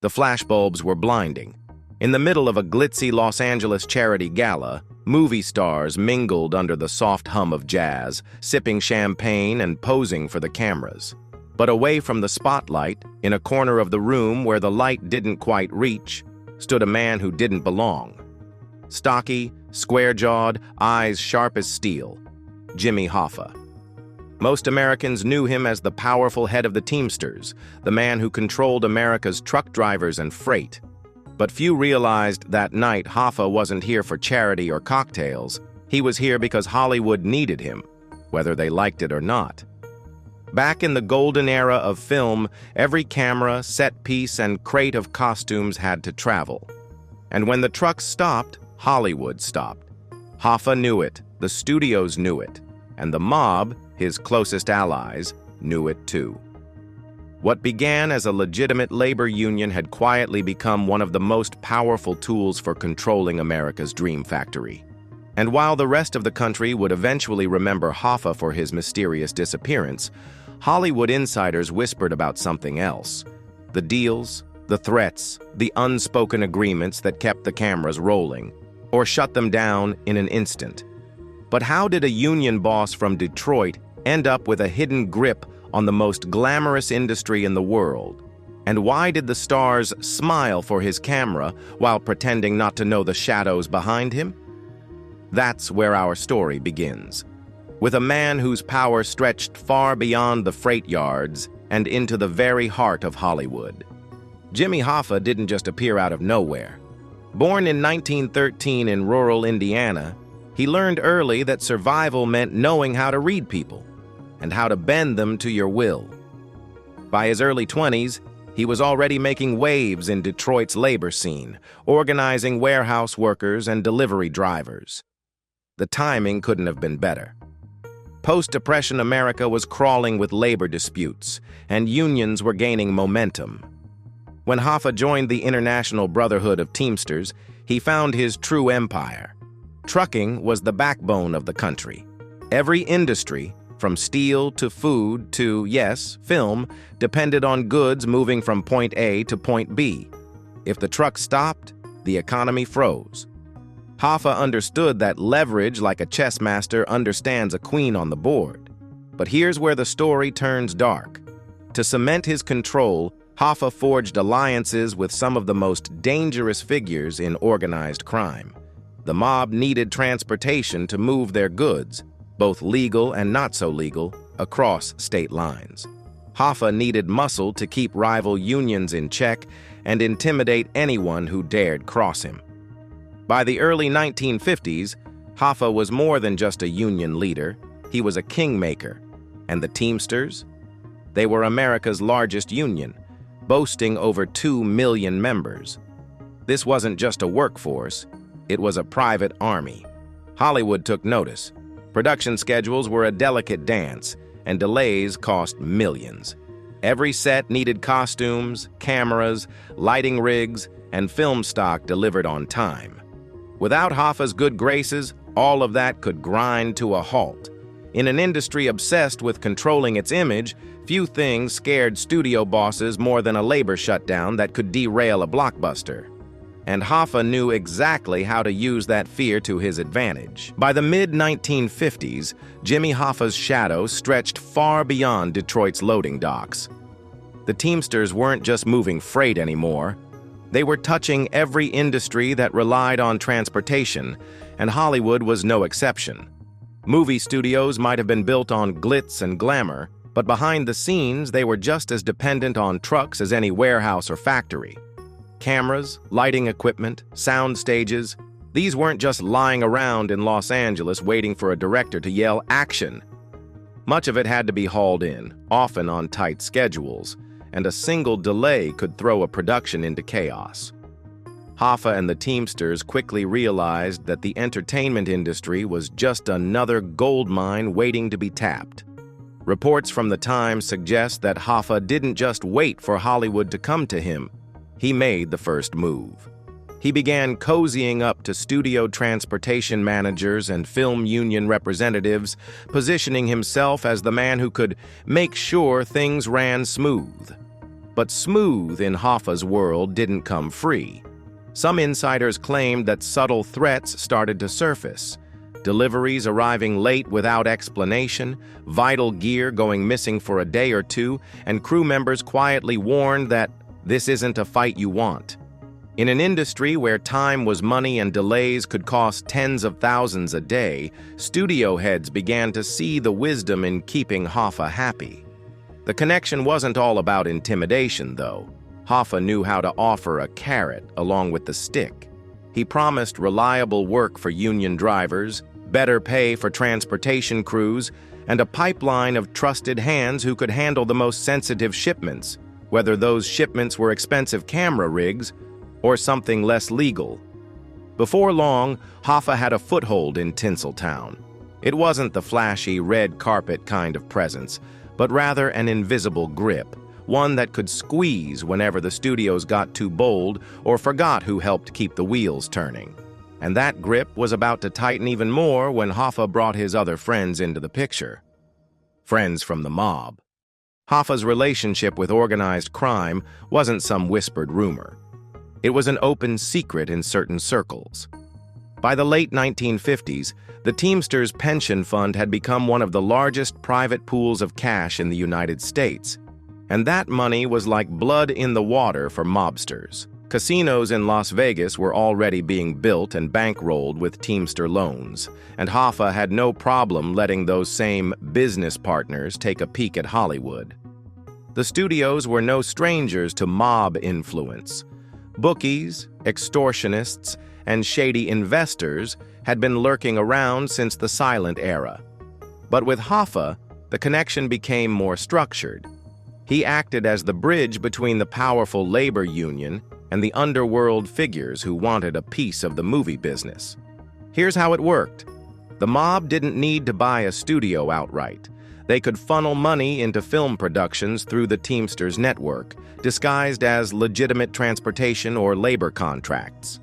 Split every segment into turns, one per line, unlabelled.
The flashbulbs were blinding. In the middle of a glitzy Los Angeles charity gala, movie stars mingled under the soft hum of jazz, sipping champagne and posing for the cameras. But away from the spotlight, in a corner of the room where the light didn't quite reach, stood a man who didn't belong. Stocky, square-jawed, eyes sharp as steel. Jimmy Hoffa. Most Americans knew him as the powerful head of the Teamsters, the man who controlled America's truck drivers and freight. But few realized that night Hoffa wasn't here for charity or cocktails. He was here because Hollywood needed him, whether they liked it or not. Back in the golden era of film, every camera, set piece, and crate of costumes had to travel. And when the trucks stopped, Hollywood stopped. Hoffa knew it, the studios knew it, and the mob, his closest allies, knew it too. What began as a legitimate labor union had quietly become one of the most powerful tools for controlling America's dream factory. And while the rest of the country would eventually remember Hoffa for his mysterious disappearance, Hollywood insiders whispered about something else. The deals, the threats, the unspoken agreements that kept the cameras rolling, or shut them down in an instant. But how did a union boss from Detroit end up with a hidden grip on the most glamorous industry in the world? And why did the stars smile for his camera while pretending not to know the shadows behind him? That's where our story begins, with a man whose power stretched far beyond the freight yards and into the very heart of Hollywood. Jimmy Hoffa didn't just appear out of nowhere. Born in 1913 in rural Indiana, he learned early that survival meant knowing how to read people and how to bend them to your will. By his early 20s, he was already making waves in Detroit's labor scene, organizing warehouse workers and delivery drivers. The timing couldn't have been better. Post-Depression America was crawling with labor disputes, and unions were gaining momentum. When Hoffa joined the International Brotherhood of Teamsters, he found his true empire. Trucking was the backbone of the country. Every industry, from steel to food to, yes, film, depended on goods moving from point A to point B. If the truck stopped, the economy froze. Hoffa understood that leverage, like a chess master, understands a queen on the board. But here's where the story turns dark. To cement his control, Hoffa forged alliances with some of the most dangerous figures in organized crime. The mob needed transportation to move their goods, both legal and not so legal, across state lines. Hoffa needed muscle to keep rival unions in check and intimidate anyone who dared cross him. By the early 1950s, Hoffa was more than just a union leader. He was a kingmaker. And the Teamsters? They were America's largest union, boasting over 2 million members. This wasn't just a workforce, it was a private army. Hollywood took notice. Production schedules were a delicate dance, and delays cost millions. Every set needed costumes, cameras, lighting rigs, and film stock delivered on time. Without Hoffa's good graces, all of that could grind to a halt. In an industry obsessed with controlling its image, few things scared studio bosses more than a labor shutdown that could derail a blockbuster. And Hoffa knew exactly how to use that fear to his advantage. By the mid-1950s, Jimmy Hoffa's shadow stretched far beyond Detroit's loading docks. The Teamsters weren't just moving freight anymore. They were touching every industry that relied on transportation, and Hollywood was no exception. Movie studios might have been built on glitz and glamour, but behind the scenes they were just as dependent on trucks as any warehouse or factory. Cameras, lighting equipment, sound stages, these weren't just lying around in Los Angeles waiting for a director to yell action. Much of it had to be hauled in, often on tight schedules, and a single delay could throw a production into chaos. Hoffa and the Teamsters quickly realized that the entertainment industry was just another gold mine waiting to be tapped. Reports from the Times suggest that Hoffa didn't just wait for Hollywood to come to him. He made the first move. He began cozying up to studio transportation managers and film union representatives, positioning himself as the man who could make sure things ran smooth. But smooth in Hoffa's world didn't come free. Some insiders claimed that subtle threats started to surface. Deliveries arriving late without explanation, vital gear going missing for a day or two, and crew members quietly warned that this isn't a fight you want. In an industry where time was money and delays could cost tens of thousands a day, studio heads began to see the wisdom in keeping Hoffa happy. The connection wasn't all about intimidation, though. Hoffa knew how to offer a carrot along with the stick. He promised reliable work for union drivers, better pay for transportation crews, and a pipeline of trusted hands who could handle the most sensitive shipments, whether those shipments were expensive camera rigs or something less legal. Before long, Hoffa had a foothold in Tinseltown. It wasn't the flashy red carpet kind of presence, but rather an invisible grip, one that could squeeze whenever the studios got too bold or forgot who helped keep the wheels turning. And that grip was about to tighten even more when Hoffa brought his other friends into the picture. Friends from the mob. Hoffa's relationship with organized crime wasn't some whispered rumor. It was an open secret in certain circles. By the late 1950s, the Teamsters pension fund had become one of the largest private pools of cash in the United States, and that money was like blood in the water for mobsters. Casinos in Las Vegas were already being built and bankrolled with Teamster loans, and Hoffa had no problem letting those same business partners take a peek at Hollywood. The studios were no strangers to mob influence. Bookies, extortionists, and shady investors had been lurking around since the silent era. But with Hoffa, the connection became more structured. He acted as the bridge between the powerful labor union and the underworld figures who wanted a piece of the movie business. Here's how it worked. The mob didn't need to buy a studio outright. They could funnel money into film productions through the Teamsters network, disguised as legitimate transportation or labor contracts.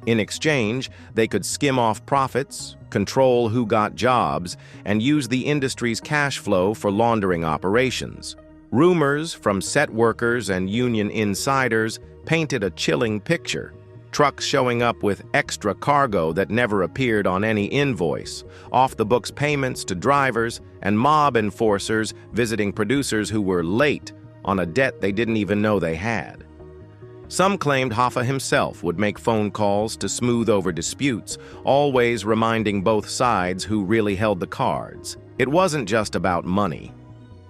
In exchange, they could skim off profits, control who got jobs, and use the industry's cash flow for laundering operations. Rumors from set workers and union insiders painted a chilling picture. Trucks showing up with extra cargo that never appeared on any invoice, off-the-books payments to drivers, and mob enforcers visiting producers who were late on a debt they didn't even know they had. Some claimed Hoffa himself would make phone calls to smooth over disputes, always reminding both sides who really held the cards. It wasn't just about money.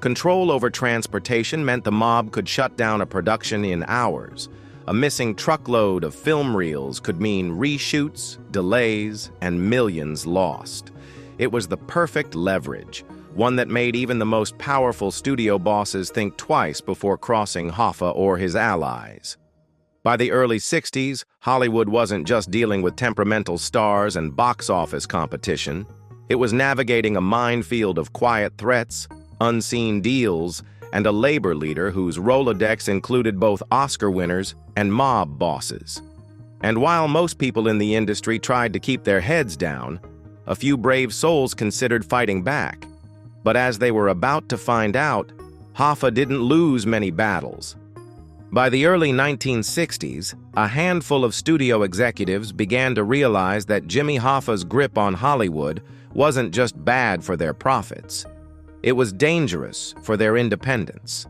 Control over transportation meant the mob could shut down a production in hours. A missing truckload of film reels could mean reshoots, delays, and millions lost. It was the perfect leverage, one that made even the most powerful studio bosses think twice before crossing Hoffa or his allies. By the early 60s, Hollywood wasn't just dealing with temperamental stars and box office competition. It was navigating a minefield of quiet threats, unseen deals, and a labor leader whose Rolodex included both Oscar winners and mob bosses. And while most people in the industry tried to keep their heads down, a few brave souls considered fighting back. But as they were about to find out, Hoffa didn't lose many battles. By the early 1960s, a handful of studio executives began to realize that Jimmy Hoffa's grip on Hollywood wasn't just bad for their profits. It was dangerous for their independence.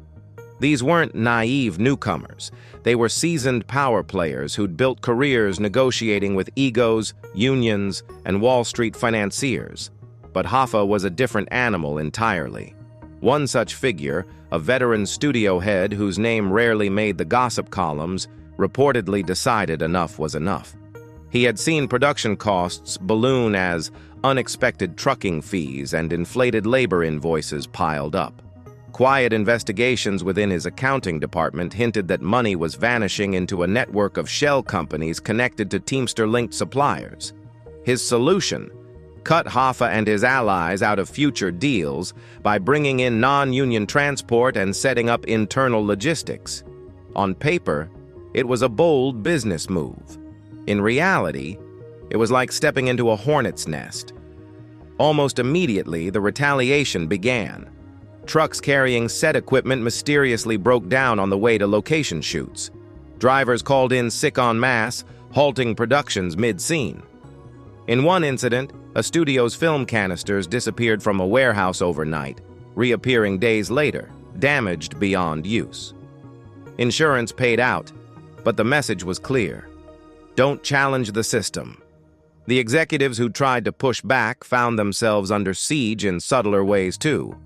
These weren't naive newcomers. They were seasoned power players who'd built careers negotiating with egos, unions, and Wall Street financiers. But Hoffa was a different animal entirely. One such figure, a veteran studio head whose name rarely made the gossip columns, reportedly decided enough was enough. He had seen production costs balloon as unexpected trucking fees and inflated labor invoices piled up. Quiet investigations within his accounting department hinted that money was vanishing into a network of shell companies connected to Teamster-linked suppliers. His solution: cut Hoffa and his allies out of future deals by bringing in non-union transport and setting up internal logistics. On paper, it was a bold business move. In reality, it was like stepping into a hornet's nest. Almost immediately, the retaliation began. Trucks carrying set equipment mysteriously broke down on the way to location shoots. Drivers called in sick en masse, halting productions mid-scene. In one incident, a studio's film canisters disappeared from a warehouse overnight, reappearing days later, damaged beyond use. Insurance paid out, but the message was clear. Don't challenge the system. The executives who tried to push back found themselves under siege in subtler ways too.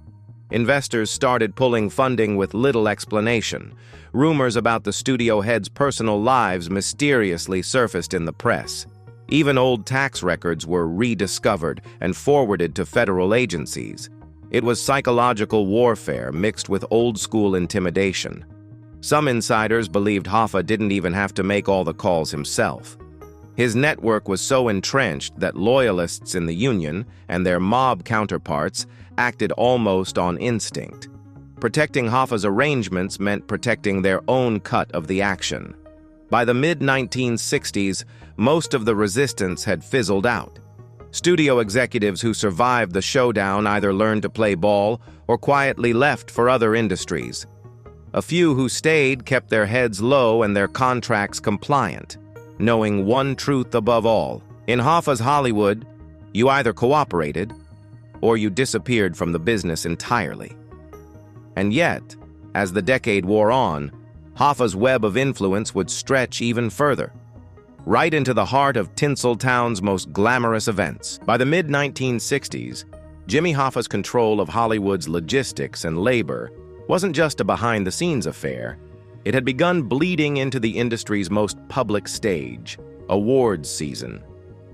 Investors started pulling funding with little explanation. Rumors about the studio heads' personal lives mysteriously surfaced in the press. Even old tax records were rediscovered and forwarded to federal agencies. It was psychological warfare mixed with old-school intimidation. Some insiders believed Hoffa didn't even have to make all the calls himself. His network was so entrenched that loyalists in the union and their mob counterparts acted almost on instinct. Protecting Hoffa's arrangements meant protecting their own cut of the action. By the mid-1960s, most of the resistance had fizzled out. Studio executives who survived the showdown either learned to play ball or quietly left for other industries. A few who stayed kept their heads low and their contracts compliant, knowing one truth above all. In Hoffa's Hollywood, you either cooperated or you disappeared from the business entirely. And yet, as the decade wore on, Hoffa's web of influence would stretch even further, right into the heart of Tinseltown's most glamorous events. By the mid-1960s, Jimmy Hoffa's control of Hollywood's logistics and labor wasn't just a behind-the-scenes affair. It had begun bleeding into the industry's most public stage, awards season.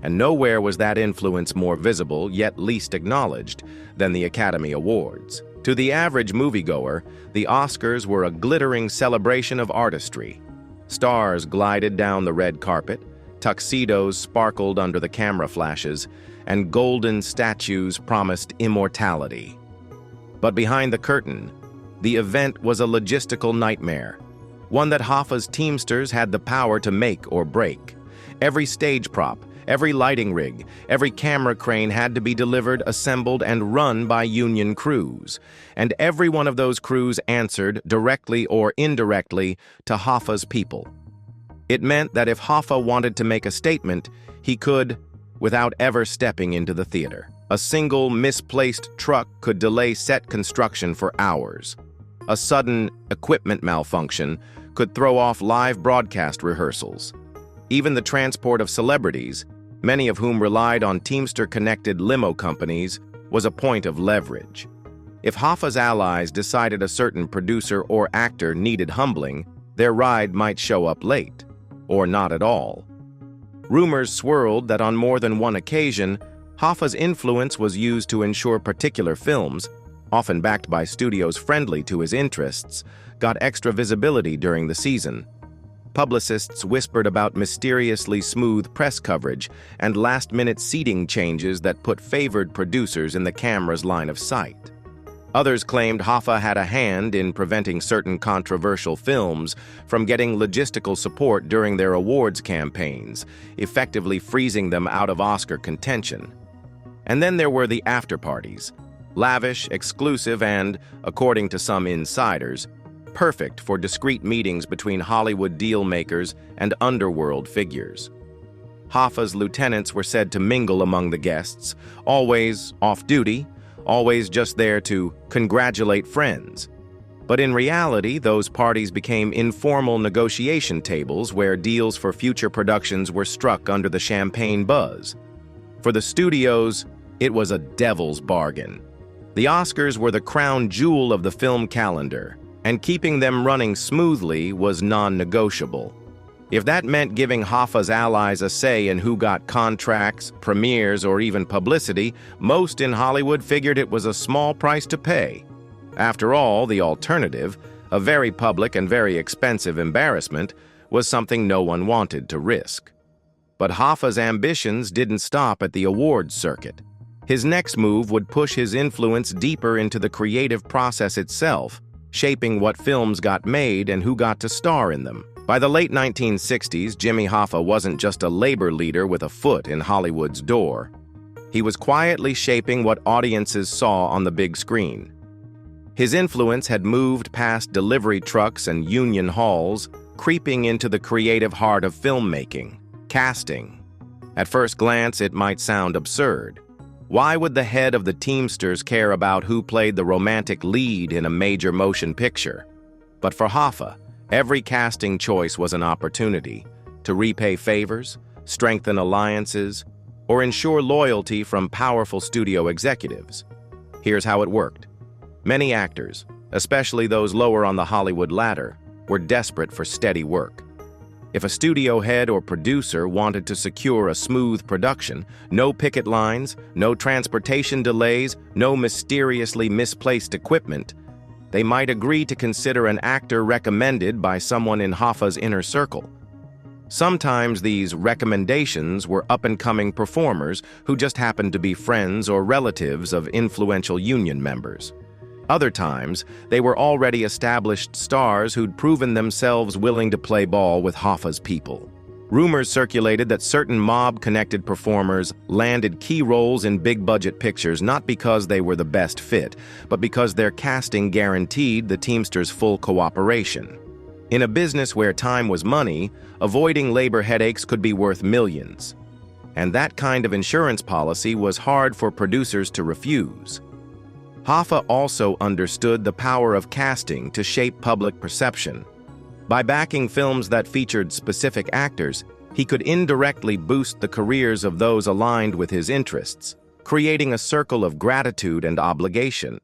And nowhere was that influence more visible, yet least acknowledged, than the Academy Awards. To the average moviegoer, the Oscars were a glittering celebration of artistry. Stars glided down the red carpet, tuxedos sparkled under the camera flashes, and golden statues promised immortality. But behind the curtain, the event was a logistical nightmare, one that Hoffa's Teamsters had the power to make or break. Every stage prop, every lighting rig, every camera crane had to be delivered, assembled, and run by union crews. And every one of those crews answered, directly or indirectly, to Hoffa's people. It meant that if Hoffa wanted to make a statement, he could, without ever stepping into the theater. A single misplaced truck could delay set construction for hours. A sudden equipment malfunction could throw off live broadcast rehearsals. Even the transport of celebrities, many of whom relied on Teamster-connected limo companies, was a point of leverage. If Hoffa's allies decided a certain producer or actor needed humbling, their ride might show up late, or not at all. Rumors swirled that on more than one occasion, Hoffa's influence was used to ensure particular films, often backed by studios friendly to his interests, got extra visibility during the season. Publicists whispered about mysteriously smooth press coverage and last-minute seating changes that put favored producers in the camera's line of sight. Others claimed Hoffa had a hand in preventing certain controversial films from getting logistical support during their awards campaigns, effectively freezing them out of Oscar contention. And then there were the after-parties, lavish, exclusive, and, according to some insiders, perfect for discreet meetings between Hollywood deal-makers and underworld figures. Hoffa's lieutenants were said to mingle among the guests, always off-duty, always just there to congratulate friends. But in reality, those parties became informal negotiation tables where deals for future productions were struck under the champagne buzz. For the studios, it was a devil's bargain. The Oscars were the crown jewel of the film calendar, and keeping them running smoothly was non-negotiable. If that meant giving Hoffa's allies a say in who got contracts, premieres, or even publicity, most in Hollywood figured it was a small price to pay. After all, the alternative, a very public and very expensive embarrassment, was something no one wanted to risk. But Hoffa's ambitions didn't stop at the awards circuit. His next move would push his influence deeper into the creative process itself, shaping what films got made and who got to star in them. By the late 1960s, Jimmy Hoffa wasn't just a labor leader with a foot in Hollywood's door. He was quietly shaping what audiences saw on the big screen. His influence had moved past delivery trucks and union halls, creeping into the creative heart of filmmaking, casting. At first glance, it might sound absurd. Why would the head of the Teamsters care about who played the romantic lead in a major motion picture? But for Hoffa, every casting choice was an opportunity to repay favors, strengthen alliances, or ensure loyalty from powerful studio executives. Here's how it worked. Many actors, especially those lower on the Hollywood ladder, were desperate for steady work. If a studio head or producer wanted to secure a smooth production, no picket lines, no transportation delays, no mysteriously misplaced equipment, they might agree to consider an actor recommended by someone in Hoffa's inner circle. Sometimes these recommendations were up-and-coming performers who just happened to be friends or relatives of influential union members. Other times, they were already established stars who'd proven themselves willing to play ball with Hoffa's people. Rumors circulated that certain mob-connected performers landed key roles in big-budget pictures not because they were the best fit, but because their casting guaranteed the Teamsters' full cooperation. In a business where time was money, avoiding labor headaches could be worth millions. And that kind of insurance policy was hard for producers to refuse. Hoffa also understood the power of casting to shape public perception. By backing films that featured specific actors, he could indirectly boost the careers of those aligned with his interests, creating a circle of gratitude and obligation.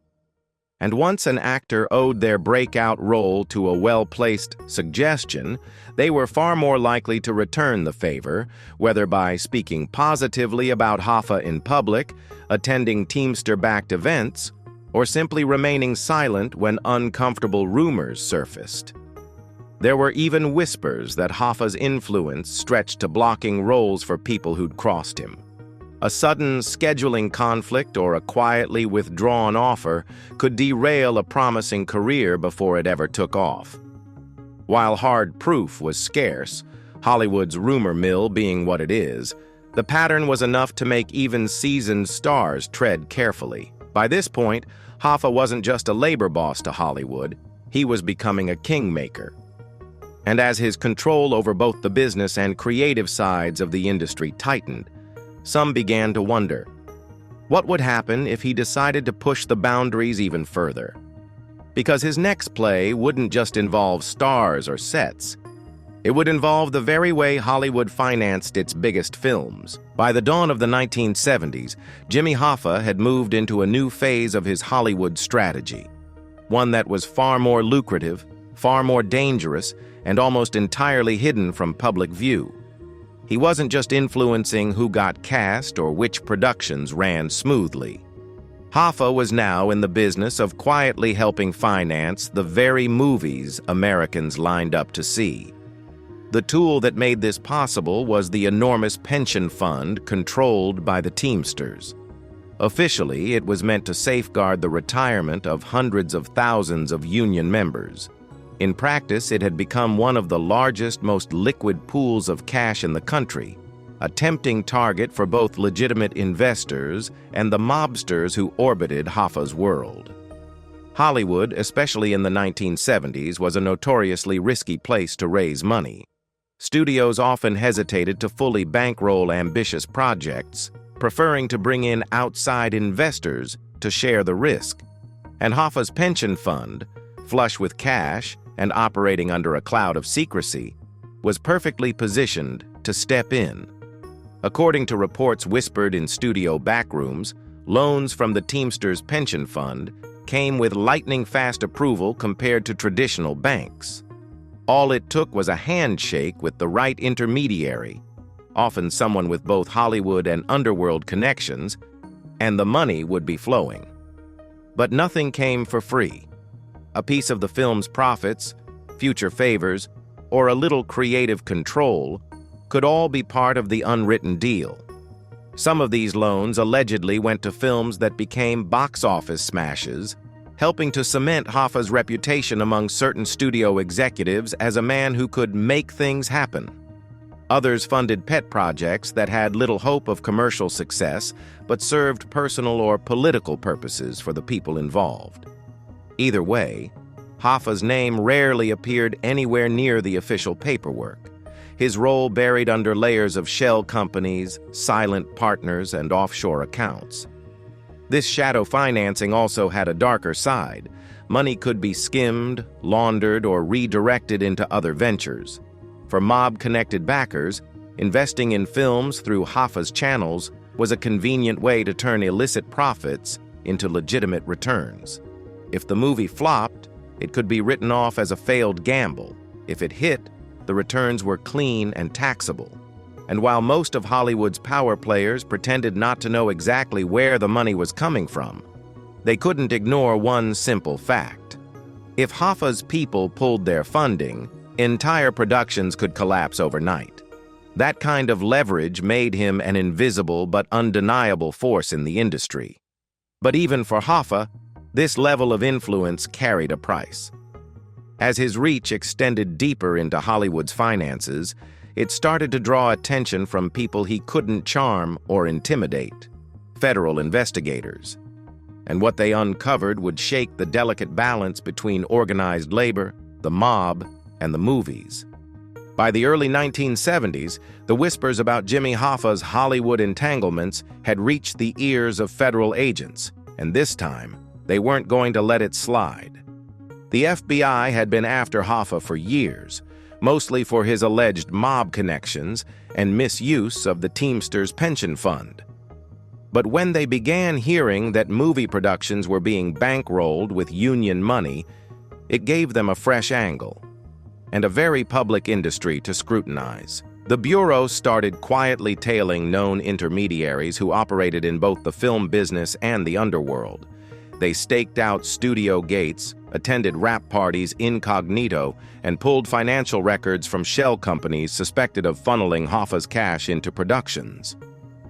And once an actor owed their breakout role to a well-placed suggestion, they were far more likely to return the favor, whether by speaking positively about Hoffa in public, attending Teamster-backed events, or simply remaining silent when uncomfortable rumors surfaced. There were even whispers that Hoffa's influence stretched to blocking roles for people who'd crossed him. A sudden scheduling conflict or a quietly withdrawn offer could derail a promising career before it ever took off. While hard proof was scarce, Hollywood's rumor mill being what it is, the pattern was enough to make even seasoned stars tread carefully. By this point, Hoffa wasn't just a labor boss to Hollywood, he was becoming a kingmaker. And as his control over both the business and creative sides of the industry tightened, some began to wonder, what would happen if he decided to push the boundaries even further? Because his next play wouldn't just involve stars or sets. It would involve the very way Hollywood financed its biggest films. By the dawn of the 1970s, Jimmy Hoffa had moved into a new phase of his Hollywood strategy, one that was far more lucrative, far more dangerous, and almost entirely hidden from public view. He wasn't just influencing who got cast or which productions ran smoothly. Hoffa was now in the business of quietly helping finance the very movies Americans lined up to see. The tool that made this possible was the enormous pension fund controlled by the Teamsters. Officially, it was meant to safeguard the retirement of hundreds of thousands of union members. In practice, it had become one of the largest, most liquid pools of cash in the country, a tempting target for both legitimate investors and the mobsters who orbited Hoffa's world. Hollywood, especially in the 1970s, was a notoriously risky place to raise money. Studios often hesitated to fully bankroll ambitious projects, preferring to bring in outside investors to share the risk. And Hoffa's pension fund, flush with cash and operating under a cloud of secrecy, was perfectly positioned to step in. According to reports whispered in studio backrooms, loans from the Teamsters pension fund came with lightning-fast approval compared to traditional banks. All it took was a handshake with the right intermediary, often someone with both Hollywood and underworld connections, and the money would be flowing. But nothing came for free. A piece of the film's profits, future favors, or a little creative control could all be part of the unwritten deal. Some of these loans allegedly went to films that became box office smashes, helping to cement Hoffa's reputation among certain studio executives as a man who could make things happen. Others funded pet projects that had little hope of commercial success, but served personal or political purposes for the people involved. Either way, Hoffa's name rarely appeared anywhere near the official paperwork, his role buried under layers of shell companies, silent partners, and offshore accounts. This shadow financing also had a darker side. Money could be skimmed, laundered, or redirected into other ventures. For mob-connected backers, investing in films through Hoffa's channels was a convenient way to turn illicit profits into legitimate returns. If the movie flopped, it could be written off as a failed gamble. If it hit, the returns were clean and taxable. And while most of Hollywood's power players pretended not to know exactly where the money was coming from, they couldn't ignore one simple fact. If Hoffa's people pulled their funding, entire productions could collapse overnight. That kind of leverage made him an invisible but undeniable force in the industry. But even for Hoffa, this level of influence carried a price. As his reach extended deeper into Hollywood's finances, it started to draw attention from people he couldn't charm or intimidate: federal investigators. And what they uncovered would shake the delicate balance between organized labor, the mob, and the movies. By the early 1970s, the whispers about Jimmy Hoffa's Hollywood entanglements had reached the ears of federal agents, and this time, they weren't going to let it slide. The FBI had been after Hoffa for years, mostly for his alleged mob connections and misuse of the Teamsters pension fund. But when they began hearing that movie productions were being bankrolled with union money, it gave them a fresh angle and a very public industry to scrutinize. The Bureau started quietly tailing known intermediaries who operated in both the film business and the underworld. They staked out studio gates, attended rap parties incognito, and pulled financial records from shell companies suspected of funneling Hoffa's cash into productions.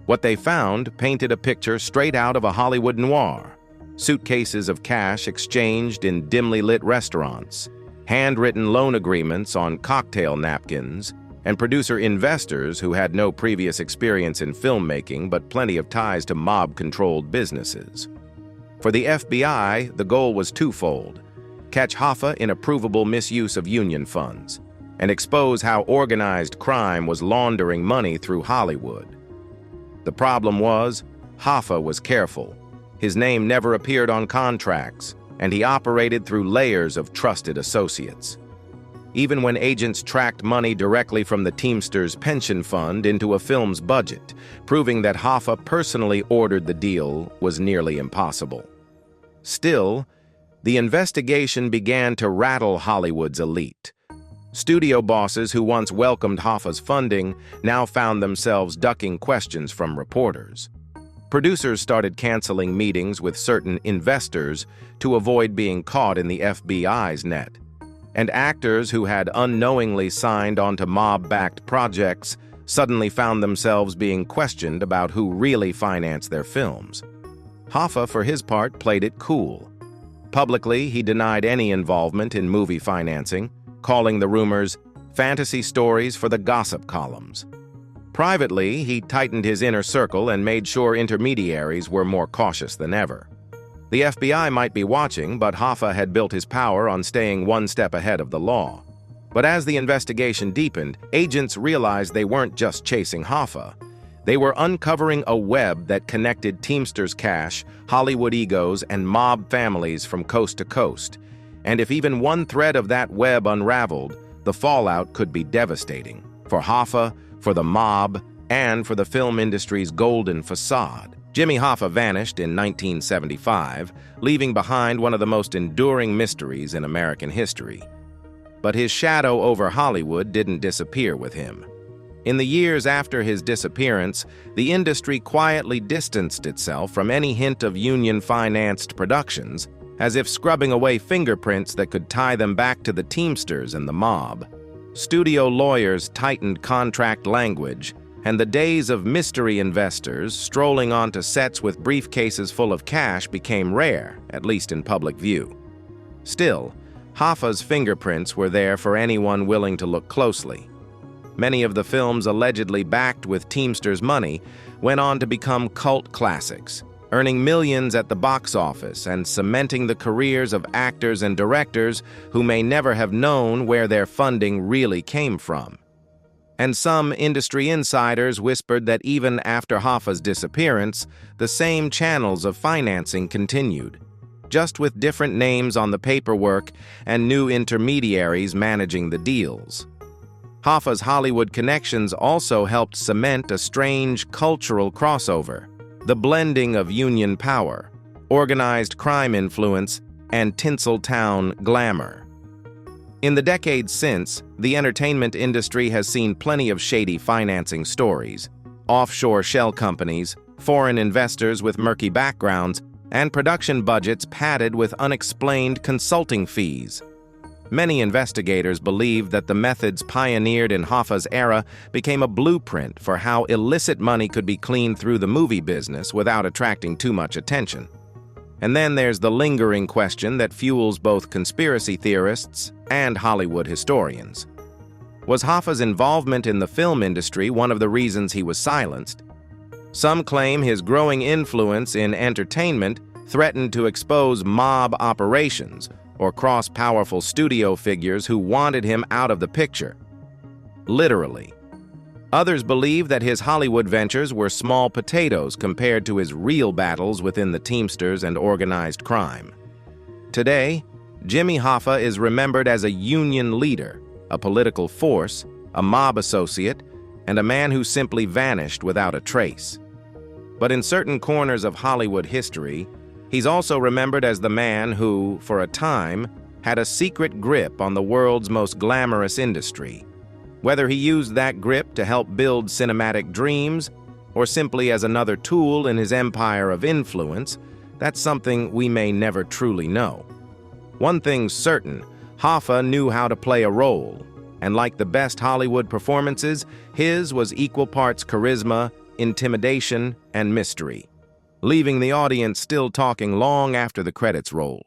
What they found painted a picture straight out of a Hollywood noir: suitcases of cash exchanged in dimly lit restaurants, handwritten loan agreements on cocktail napkins, and producer investors who had no previous experience in filmmaking but plenty of ties to mob-controlled businesses. For the FBI, the goal was twofold: catch Hoffa in a provable misuse of union funds, and expose how organized crime was laundering money through Hollywood. The problem was, Hoffa was careful. His name never appeared on contracts, and he operated through layers of trusted associates. Even when agents tracked money directly from the Teamsters pension fund into a film's budget, proving that Hoffa personally ordered the deal was nearly impossible. Still, the investigation began to rattle Hollywood's elite. Studio bosses who once welcomed Hoffa's funding now found themselves ducking questions from reporters. Producers started canceling meetings with certain investors to avoid being caught in the FBI's net. And actors who had unknowingly signed onto mob-backed projects suddenly found themselves being questioned about who really financed their films. Hoffa, for his part, played it cool. Publicly, he denied any involvement in movie financing, calling the rumors fantasy stories for the gossip columns. Privately, he tightened his inner circle and made sure intermediaries were more cautious than ever. The FBI might be watching, but Hoffa had built his power on staying one step ahead of the law. But as the investigation deepened, agents realized they weren't just chasing Hoffa. They were uncovering a web that connected Teamsters cash, Hollywood egos, and mob families from coast to coast. And if even one thread of that web unraveled, the fallout could be devastating for Hoffa, for the mob, and for the film industry's golden facade. Jimmy Hoffa vanished in 1975, leaving behind one of the most enduring mysteries in American history. But his shadow over Hollywood didn't disappear with him. In the years after his disappearance, the industry quietly distanced itself from any hint of union-financed productions, as if scrubbing away fingerprints that could tie them back to the Teamsters and the mob. Studio lawyers tightened contract language, and the days of mystery investors strolling onto sets with briefcases full of cash became rare, at least in public view. Still, Hoffa's fingerprints were there for anyone willing to look closely. Many of the films allegedly backed with Teamsters money went on to become cult classics, earning millions at the box office and cementing the careers of actors and directors who may never have known where their funding really came from. And some industry insiders whispered that even after Hoffa's disappearance, the same channels of financing continued, just with different names on the paperwork and new intermediaries managing the deals. Hoffa's Hollywood connections also helped cement a strange cultural crossover, the blending of union power, organized crime influence, and Tinseltown glamour. In the decades since, the entertainment industry has seen plenty of shady financing stories, offshore shell companies, foreign investors with murky backgrounds, and production budgets padded with unexplained consulting fees. Many investigators believe that the methods pioneered in Hoffa's era became a blueprint for how illicit money could be cleaned through the movie business without attracting too much attention. And then there's the lingering question that fuels both conspiracy theorists and Hollywood historians. Was Hoffa's involvement in the film industry one of the reasons he was silenced? Some claim his growing influence in entertainment threatened to expose mob operations or cross powerful studio figures who wanted him out of the picture. Literally. Others believe that his Hollywood ventures were small potatoes compared to his real battles within the Teamsters and organized crime. Today, Jimmy Hoffa is remembered as a union leader, a political force, a mob associate, and a man who simply vanished without a trace. But in certain corners of Hollywood history, he's also remembered as the man who, for a time, had a secret grip on the world's most glamorous industry. Whether he used that grip to help build cinematic dreams or simply as another tool in his empire of influence, that's something we may never truly know. One thing's certain, Hoffa knew how to play a role, and like the best Hollywood performances, his was equal parts charisma, intimidation, and mystery, leaving the audience still talking long after the credits rolled.